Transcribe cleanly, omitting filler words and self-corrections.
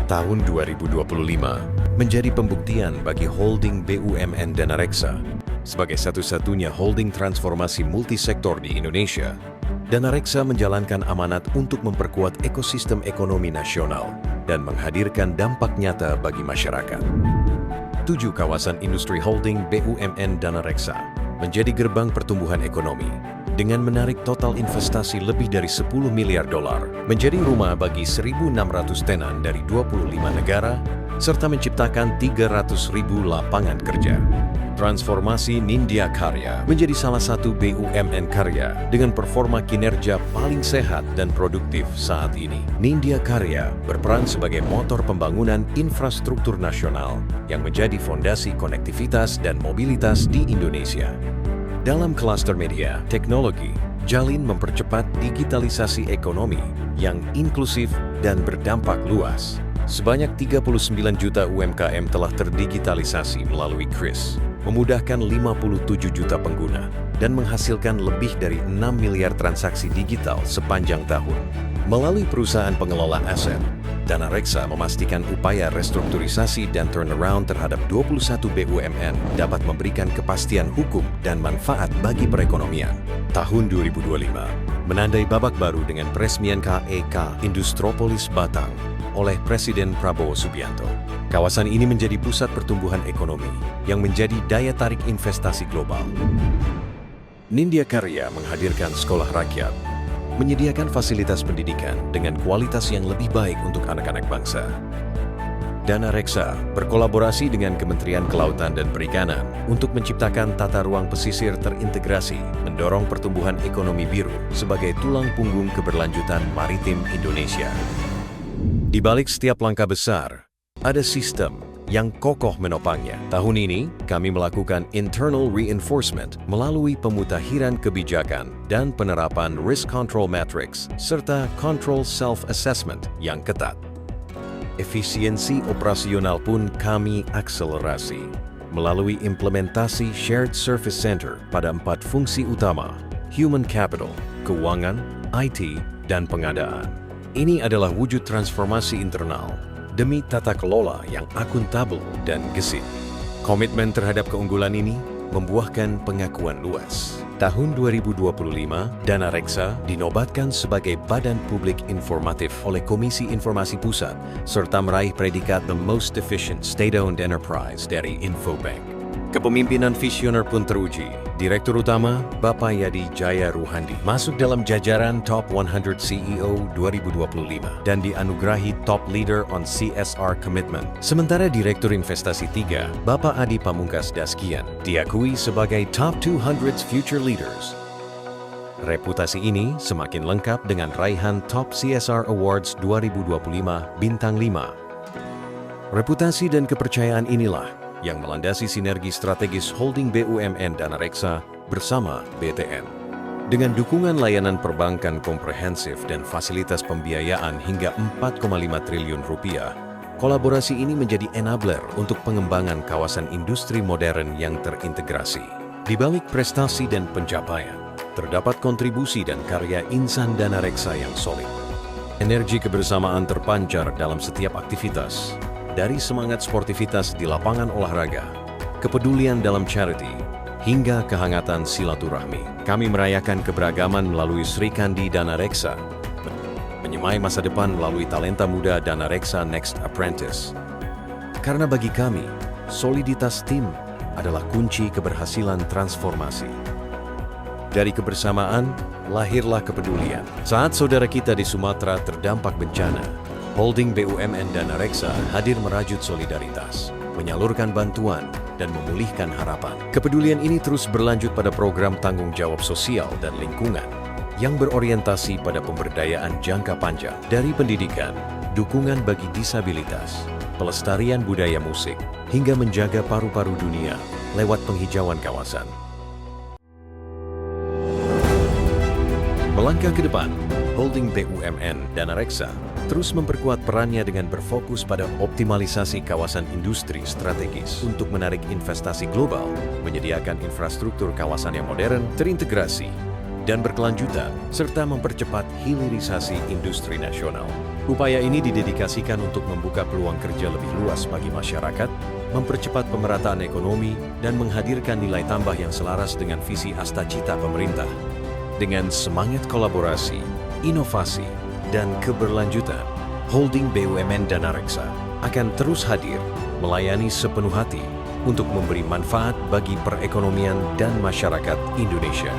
Tahun 2025 menjadi pembuktian bagi holding BUMN Danareksa sebagai satu-satunya holding transformasi multisektor di Indonesia. Danareksa menjalankan amanat untuk memperkuat ekosistem ekonomi nasional dan menghadirkan dampak nyata bagi masyarakat. 7 kawasan industri holding BUMN Danareksa menjadi gerbang pertumbuhan ekonomi dengan menarik total investasi lebih dari 10 miliar dolar, menjadi rumah bagi 1.600 tenan dari 25 negara, serta menciptakan 300.000 lapangan kerja. Transformasi Nindya Karya menjadi salah satu BUMN karya dengan performa kinerja paling sehat dan produktif saat ini. Nindya Karya berperan sebagai motor pembangunan infrastruktur nasional yang menjadi fondasi konektivitas dan mobilitas di Indonesia. Dalam klaster media, teknologi, Jalin mempercepat digitalisasi ekonomi yang inklusif dan berdampak luas. Sebanyak 39 juta UMKM telah terdigitalisasi melalui KRIS, memudahkan 57 juta pengguna, dan menghasilkan lebih dari 6 miliar transaksi digital sepanjang tahun. Melalui perusahaan pengelola aset, Danareksa memastikan upaya restrukturisasi dan turnaround terhadap 21 BUMN dapat memberikan kepastian hukum dan manfaat bagi perekonomian. Tahun 2025 menandai babak baru dengan peresmian KEK Industropolis Batang oleh Presiden Prabowo Subianto. Kawasan ini menjadi pusat pertumbuhan ekonomi yang menjadi daya tarik investasi global. Nindya Karya menghadirkan sekolah rakyat, menyediakan fasilitas pendidikan dengan kualitas yang lebih baik untuk anak-anak bangsa. Danareksa berkolaborasi dengan Kementerian Kelautan dan Perikanan untuk menciptakan tata ruang pesisir terintegrasi, mendorong pertumbuhan ekonomi biru sebagai tulang punggung keberlanjutan maritim Indonesia. Di balik setiap langkah besar, ada sistem yang kokoh menopangnya. Tahun ini, kami melakukan internal reinforcement melalui pemutahiran kebijakan dan penerapan risk control matrix serta control self-assessment yang ketat. Efisiensi operasional pun kami akselerasi melalui implementasi Shared Service Center pada 4 fungsi utama: human capital, keuangan, IT, dan pengadaan. Ini adalah wujud transformasi internal demi tata kelola yang akuntabel dan gesit. Komitmen terhadap keunggulan ini membuahkan pengakuan luas. Tahun 2025, Danareksa dinobatkan sebagai Badan Publik Informatif oleh Komisi Informasi Pusat, serta meraih predikat The Most Efficient State-Owned Enterprise dari Infobank. Kepemimpinan visioner pun teruji. Direktur Utama, Bapak Yadi Jaya Ruhandi, masuk dalam jajaran Top 100 CEO 2025 dan dianugerahi Top Leader on CSR Commitment. Sementara Direktur Investasi 3, Bapak Adi Pamungkas Daskian, diakui sebagai Top 200 Future Leaders. Reputasi ini semakin lengkap dengan raihan Top CSR Awards 2025 Bintang 5. Reputasi dan kepercayaan inilah yang melandasi sinergi strategis holding BUMN Danareksa bersama BTN. Dengan dukungan layanan perbankan komprehensif dan fasilitas pembiayaan hingga 4,5 triliun rupiah, kolaborasi ini menjadi enabler untuk pengembangan kawasan industri modern yang terintegrasi. Di balik prestasi dan pencapaian, terdapat kontribusi dan karya insan Danareksa yang solid. Energi kebersamaan terpancar dalam setiap aktivitas, dari semangat sportivitas di lapangan olahraga, kepedulian dalam charity, hingga kehangatan silaturahmi. Kami merayakan keberagaman melalui Sri Kandi Danareksa, menyemai masa depan melalui talenta muda Danareksa Next Apprentice. Karena bagi kami, soliditas tim adalah kunci keberhasilan transformasi. Dari kebersamaan, lahirlah kepedulian. Saat saudara kita di Sumatera terdampak bencana, holding BUMN Danareksa hadir merajut solidaritas, menyalurkan bantuan, dan memulihkan harapan. Kepedulian ini terus berlanjut pada program tanggung jawab sosial dan lingkungan yang berorientasi pada pemberdayaan jangka panjang, dari pendidikan, dukungan bagi disabilitas, pelestarian budaya musik, hingga menjaga paru-paru dunia lewat penghijauan kawasan. Melangkah ke depan, holding BUMN Danareksa terus memperkuat perannya dengan berfokus pada optimalisasi kawasan industri strategis untuk menarik investasi global, menyediakan infrastruktur kawasan yang modern, terintegrasi, dan berkelanjutan, serta mempercepat hilirisasi industri nasional. Upaya ini didedikasikan untuk membuka peluang kerja lebih luas bagi masyarakat, mempercepat pemerataan ekonomi, dan menghadirkan nilai tambah yang selaras dengan visi Astacita pemerintah. Dengan semangat kolaborasi, inovasi, dan keberlanjutan, Holding BUMN Danareksa akan terus hadir, melayani sepenuh hati untuk memberi manfaat bagi perekonomian dan masyarakat Indonesia.